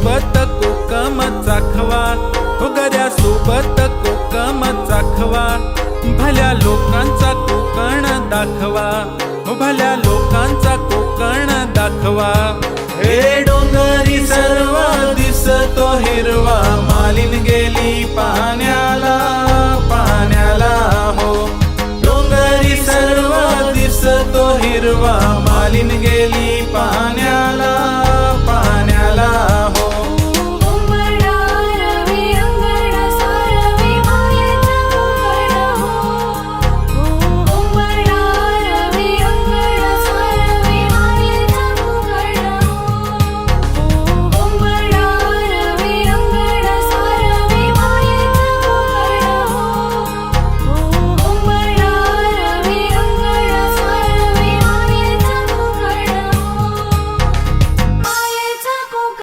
सोबत कोकम चाखवा, हो गऱ्या सोबत कोकम चाखवा, भल्या लोकांचा कोकण दाखवा, हो भल्या